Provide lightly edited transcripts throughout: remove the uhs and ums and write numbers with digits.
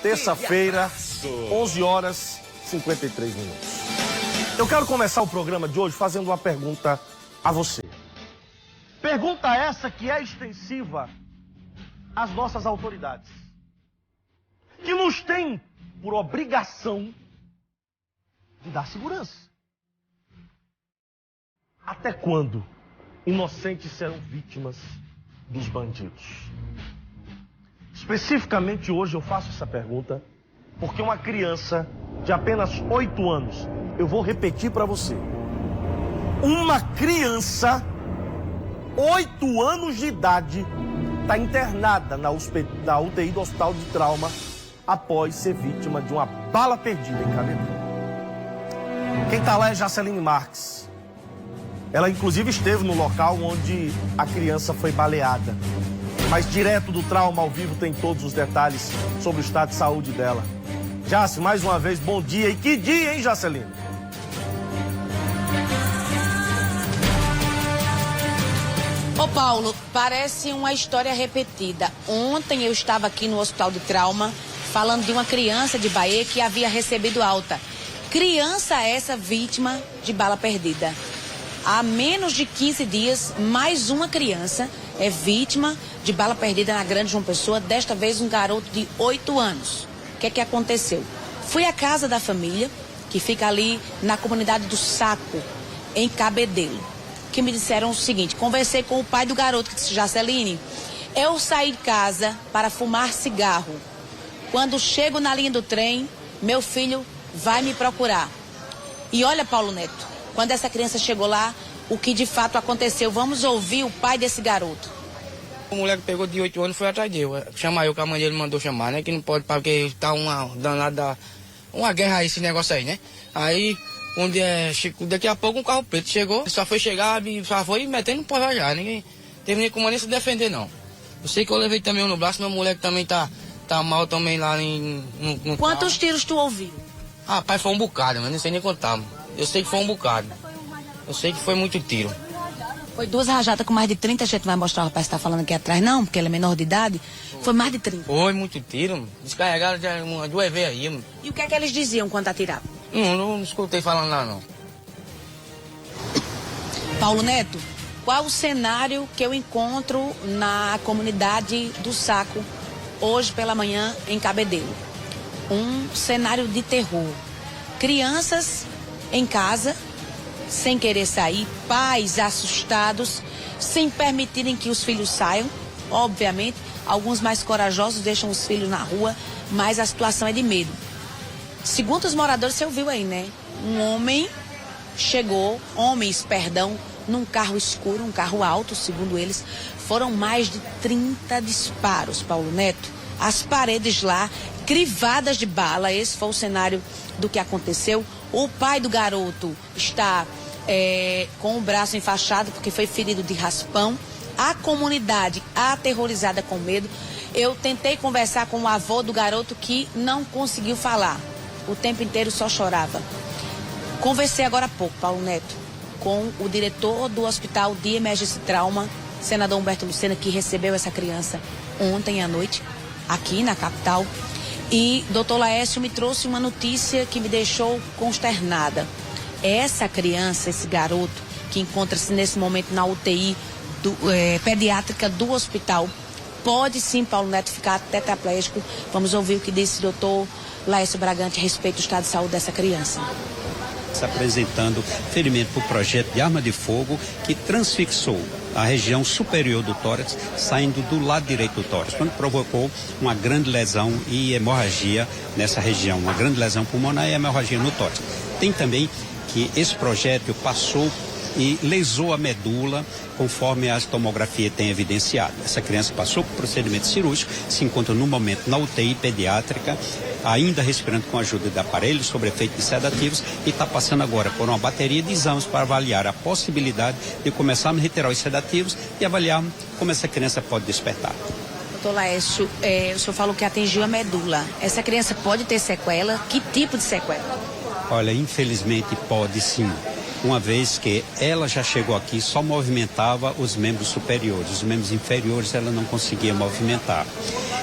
terça-feira, 11 horas e 53 minutos. Eu quero começar o programa de hoje fazendo uma pergunta a você. Pergunta essa que é extensiva às nossas autoridades, que nos têm por obrigação de dar segurança. Até quando inocentes serão vítimas dos bandidos? Especificamente hoje eu faço essa pergunta porque uma criança de apenas 8 anos, eu vou repetir para você, uma criança, 8 anos de idade, está internada na UTI do Hospital de Trauma após ser vítima de uma bala perdida em Cabedelo. Quem está lá é Jaceline Marques. Ela inclusive esteve no local onde a criança foi baleada. Mas direto do Trauma ao vivo tem todos os detalhes sobre o estado de saúde dela. Jace, mais uma vez, bom dia. E que dia, hein, Jaceline? Ô Paulo, parece uma história repetida. Ontem eu estava aqui no Hospital de Trauma falando de uma criança de Bahia que havia recebido alta. Criança essa vítima de bala perdida. Há menos de 15 dias, mais uma criança é vítima de bala perdida na Grande João Pessoa, desta vez um garoto de 8 anos. O que é que aconteceu? Fui à casa da família, que fica ali na comunidade do Saco, em Cabedelo, que me disseram o seguinte: conversei com o pai do garoto, que disse: Jaceline, eu saí de casa para fumar cigarro. Quando chego na linha do trem, meu filho vai me procurar. E olha, Paulo Neto, quando essa criança chegou lá, o que de fato aconteceu? Vamos ouvir o pai desse garoto. O moleque pegou de 8 anos e foi atrás dele. Chamar eu, que a mãe dele mandou chamar, né? Que não pode, porque tá uma danada, uma guerra aí, esse negócio aí, né? Aí, daqui a pouco um carro preto chegou, só foi chegar e só foi metendo porra já. Ninguém teve nem como nem se defender, não. Eu sei que eu levei também um no braço, meu moleque também tá mal também lá no Quantos tiros tu ouviu? Rapaz, foi um bocado, mas não sei nem contar. Eu sei que foi um bocado. Eu sei que foi muito tiro. Foi 2 rajadas com mais de 30, a gente vai mostrar o rapaz que tá falando aqui atrás, não, porque ele é menor de idade. Foi mais de 30. Foi muito tiro, descarregaram já 2 vezes aí. E o que é que eles diziam quando atiravam? Não escutei falando lá, não. Paulo Neto, qual o cenário que eu encontro na comunidade do Saco hoje pela manhã em Cabedelo? Um cenário de terror. Crianças em casa, sem querer sair, pais assustados, sem permitirem que os filhos saiam. Obviamente, alguns mais corajosos deixam os filhos na rua, mas a situação é de medo. Segundo os moradores, você ouviu aí, né? Homens, num carro escuro, um carro alto, segundo eles. Foram mais de 30 disparos, Paulo Neto. As paredes lá, crivadas de bala. Esse foi o cenário do que aconteceu. O pai do garoto está com o braço enfaixado porque foi ferido de raspão. A comunidade aterrorizada com medo. Eu tentei conversar com o avô do garoto que não conseguiu falar. O tempo inteiro só chorava. Conversei agora há pouco, Paulo Neto, com o diretor do Hospital de Emergência e Trauma, senador Humberto Lucena, que recebeu essa criança ontem à noite, aqui na capital. E doutor Laércio me trouxe uma notícia que me deixou consternada. Essa criança, esse garoto, que encontra-se nesse momento na UTI pediátrica do hospital, pode sim, Paulo Neto, ficar tetraplégico. Vamos ouvir o que disse o doutor Laércio Bragante a respeito do estado de saúde dessa criança. Se apresentando ferimento por projeto de arma de fogo que transfixou a região superior do tórax, saindo do lado direito do tórax, quando provocou uma grande lesão e hemorragia nessa região, uma grande lesão pulmonar e hemorragia no tórax. Tem também que esse projétil passou e lesou a medula, conforme a tomografia tem evidenciado. Essa criança passou por procedimento cirúrgico, se encontra no momento na UTI pediátrica, ainda respirando com a ajuda de aparelhos sob efeito de sedativos, e está passando agora por uma bateria de exames para avaliar a possibilidade de começarmos a retirar os sedativos e avaliar como essa criança pode despertar. Doutor Laércio, o senhor falou que atingiu a medula. Essa criança pode ter sequela? Que tipo de sequela? Olha, infelizmente pode sim. uma vez que ela já chegou aqui, só movimentava os membros superiores, os membros inferiores ela não conseguia movimentar.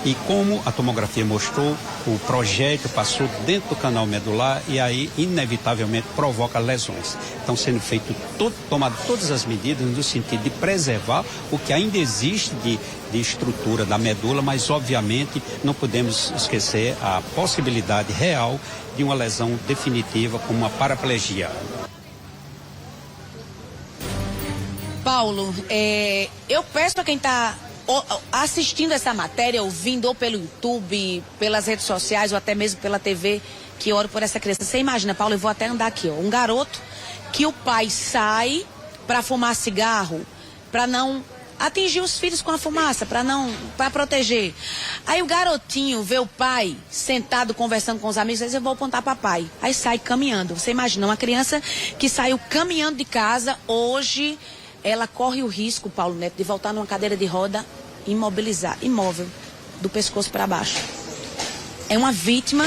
E como a tomografia mostrou, o projétil passou dentro do canal medular e aí, inevitavelmente, provoca lesões. Então, sendo feito tomado todas as medidas no sentido de preservar o que ainda existe de estrutura da medula, mas, obviamente, não podemos esquecer a possibilidade real de uma lesão definitiva como uma paraplegia. Paulo, eu peço a quem está assistindo essa matéria, ouvindo ou pelo YouTube, pelas redes sociais ou até mesmo pela TV, que ore por essa criança. Você imagina, Paulo, eu vou até andar aqui, ó, um garoto que o pai sai para fumar cigarro, para não atingir os filhos com a fumaça, para proteger. Aí o garotinho vê o pai sentado conversando com os amigos, diz: eu vou apontar para pai. Aí sai caminhando. Você imagina, uma criança que saiu caminhando de casa, hoje ela corre o risco, Paulo Neto, de voltar numa cadeira de roda imóvel, do pescoço para baixo. É uma vítima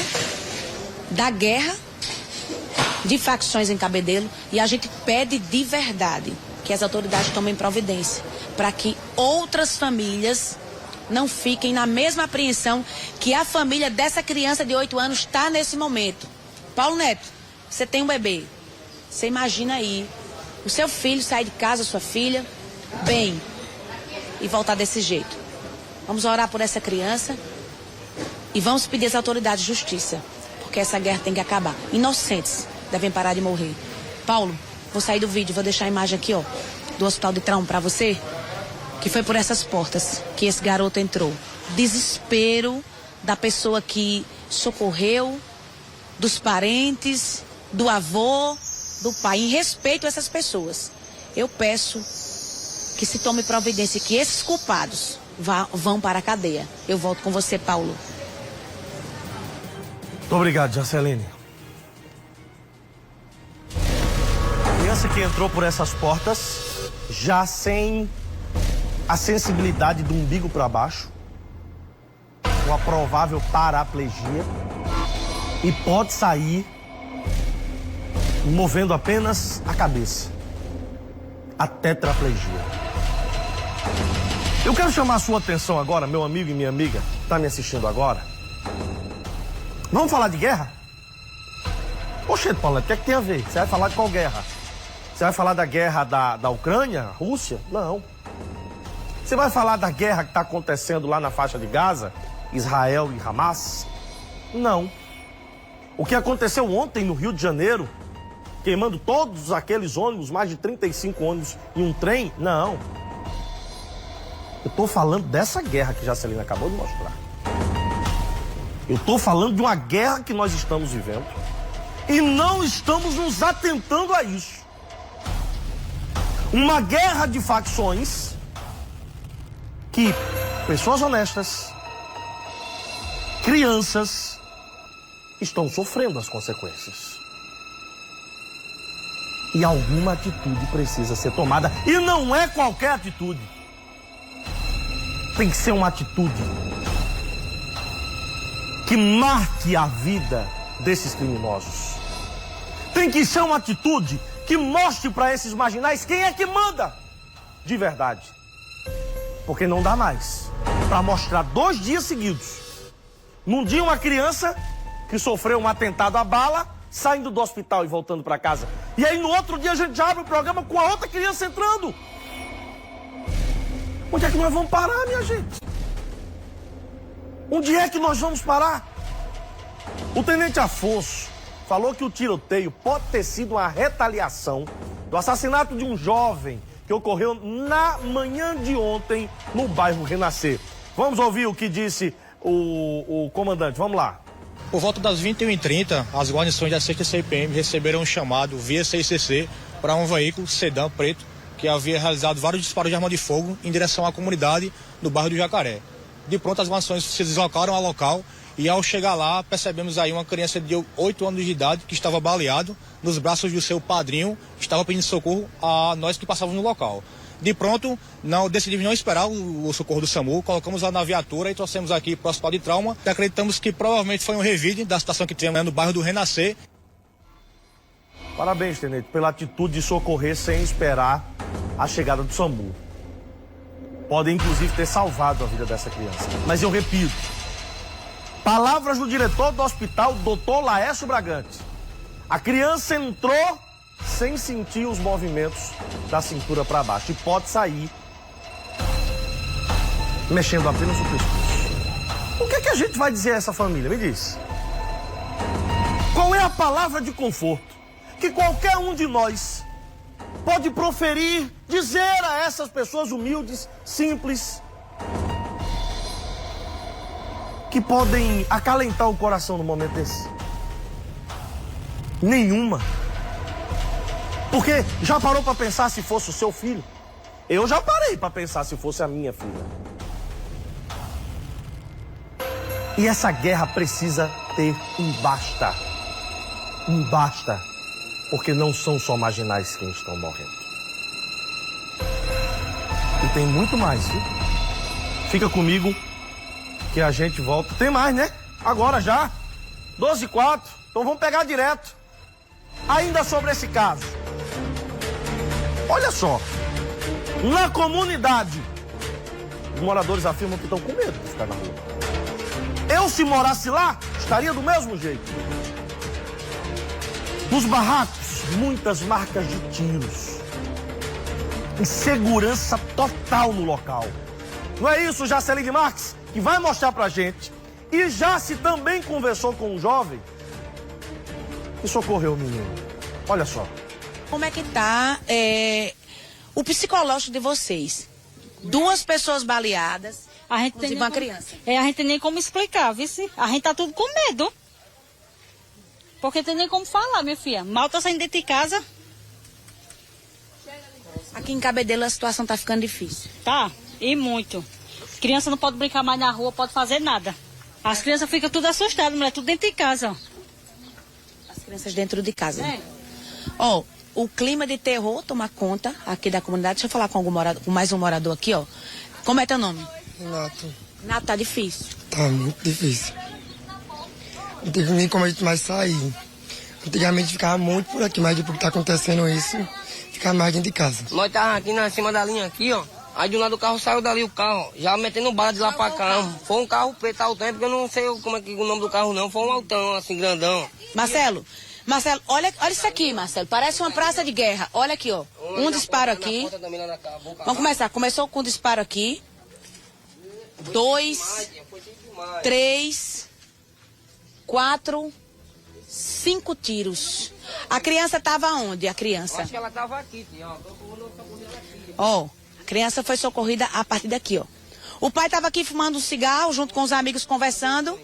da guerra de facções em Cabedelo e a gente pede de verdade que as autoridades tomem providência para que outras famílias não fiquem na mesma apreensão que a família dessa criança de 8 anos está nesse momento. Paulo Neto, você tem um bebê, você imagina aí o seu filho sair de casa, sua filha, bem, e voltar desse jeito. Vamos orar por essa criança e vamos pedir às autoridades justiça, porque essa guerra tem que acabar. Inocentes devem parar de morrer. Paulo, vou sair do vídeo, vou deixar a imagem aqui, ó, do Hospital de Trauma para você, que foi por essas portas que esse garoto entrou. Desespero da pessoa que socorreu, dos parentes, do avô, do pai, em respeito a essas pessoas. Eu peço que se tome providência, que esses culpados vão para a cadeia. Eu volto com você, Paulo. Muito obrigado, Jaceline. A criança que entrou por essas portas, já sem a sensibilidade do umbigo para baixo, uma provável paraplegia, e pode sair movendo apenas a cabeça. A tetraplegia. Eu quero chamar a sua atenção agora, meu amigo e minha amiga, que está me assistindo agora. Vamos falar de guerra? Oxe, Paulo, o que é que tem a ver? Você vai falar de qual guerra? Você vai falar da guerra da Ucrânia, Rússia? Não. Você vai falar da guerra que está acontecendo lá na faixa de Gaza, Israel e Hamas? Não. O que aconteceu ontem no Rio de Janeiro, queimando todos aqueles ônibus, mais de 35 ônibus em um trem? Não. Eu estou falando dessa guerra que Jaceline acabou de mostrar. Eu estou falando de uma guerra que nós estamos vivendo e não estamos nos atentando a isso. Uma guerra de facções que pessoas honestas, crianças, estão sofrendo as consequências. E alguma atitude precisa ser tomada. E não é qualquer atitude. Tem que ser uma atitude que marque a vida desses criminosos. Tem que ser uma atitude que mostre para esses marginais quem é que manda de verdade. Porque não dá mais para mostrar 2 dias seguidos. Num dia, uma criança que sofreu um atentado à bala, saindo do hospital e voltando para casa. E aí no outro dia a gente já abre o programa com a outra criança entrando. Onde é que nós vamos parar, minha gente? Onde é que nós vamos parar? O tenente Afonso falou que o tiroteio pode ter sido uma retaliação do assassinato de um jovem que ocorreu na manhã de ontem no bairro Renascer. Vamos ouvir o que disse o comandante. Vamos lá. Por volta das 21h30, as guarnições da 6ª CPM receberam um chamado via 6CC para um veículo sedã preto que havia realizado vários disparos de arma de fogo em direção à comunidade do bairro do Jacaré. De pronto, as guarnições se deslocaram ao local e, ao chegar lá, percebemos aí uma criança de 8 anos de idade que estava baleado nos braços do seu padrinho, estava pedindo socorro a nós que passávamos no local. De pronto, decidimos não esperar o socorro do SAMU, colocamos lá na viatura e trouxemos aqui para o Hospital de Trauma. E acreditamos que provavelmente foi um revide da situação que tivemos no bairro do Renascer. Parabéns, Tenente, pela atitude de socorrer sem esperar a chegada do SAMU. Podem, inclusive, ter salvado a vida dessa criança. Mas eu repito, palavras do diretor do hospital, Dr. Laércio Bragante. A criança entrou sem sentir os movimentos da cintura para baixo e pode sair mexendo apenas o pescoço. O que é que a gente vai dizer a essa família? Me diz. Qual é a palavra de conforto que qualquer um de nós pode proferir, dizer a essas pessoas humildes, simples, que podem acalentar o coração no momento desse? Nenhuma. Porque já parou para pensar se fosse o seu filho? Eu já parei para pensar se fosse a minha filha. E essa guerra precisa ter um basta. Um basta. Porque não são só marginais quem estão morrendo. E tem muito mais, viu? Fica comigo que a gente volta. Tem mais, né? Agora já. 12h04. Então vamos pegar direto. Ainda sobre esse caso. Olha só. Na comunidade, os moradores afirmam que estão com medo de ficar na rua. Eu, se morasse lá, estaria do mesmo jeito. Nos barracos, muitas marcas de tiros. Insegurança total no local. Não é isso, Jaceline Marques, que vai mostrar pra gente. E já se também conversou com um jovem que socorreu o menino. Olha só. Como é que tá o psicológico de vocês? 2 pessoas baleadas, A gente inclusive tem uma criança. a gente tem nem como explicar, viu? A gente tá tudo com medo. Porque tem nem como falar, minha filha. Mal tá saindo dentro de casa. Aqui em Cabedelo a situação tá ficando difícil. Tá, e muito. Criança não pode brincar mais na rua, pode fazer nada. As crianças ficam tudo assustadas, mulher, tudo dentro de casa, ó. As crianças dentro de casa. É. Ó, o clima de terror toma conta aqui da comunidade. Deixa eu falar com mais um morador aqui, ó. Como é teu nome? Renato, Nato, tá difícil. tá muito difícil. Não tem nem como a gente mais sair. Antigamente ficava muito por aqui, mas depois que tá acontecendo isso, fica mais dentro de casa. Nós tava aqui na cima da linha aqui, ó. Aí do lado do carro saiu dali o carro, já metendo bala de lá pra cá. Foi um carro preto altão, porque eu não sei como é que o nome do carro não. Foi um altão, assim, grandão. Marcelo, olha isso aqui, Marcelo. Parece uma praça de guerra. Olha aqui, ó. Um disparo aqui. Vamos começar. Começou com um disparo aqui. 2, 3, 4, 5 tiros. A criança estava onde? A criança? Acho que ela tava aqui, ó. Ó, a criança foi socorrida a partir daqui, ó. O pai estava aqui fumando um cigarro junto com os amigos conversando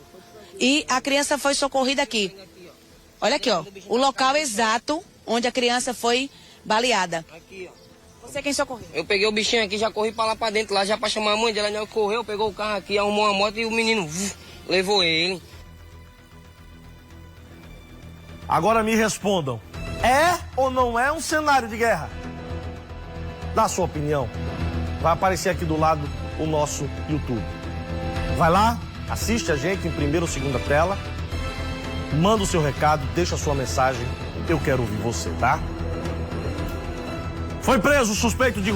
e a criança foi socorrida aqui. Olha aqui, ó. O local exato onde a criança foi baleada. Aqui, ó. Você quem socorreu? Eu peguei o bichinho aqui, já corri pra lá pra dentro, lá já pra chamar a mãe dela. Ela correu, pegou o carro aqui, arrumou uma moto e o menino levou ele. Agora me respondam. É ou não é um cenário de guerra? Na sua opinião, vai aparecer aqui do lado o nosso YouTube. Vai lá, assiste a gente em primeira ou segunda tela, manda o seu recado, deixa a sua mensagem, eu quero ouvir você, tá? Foi preso o suspeito de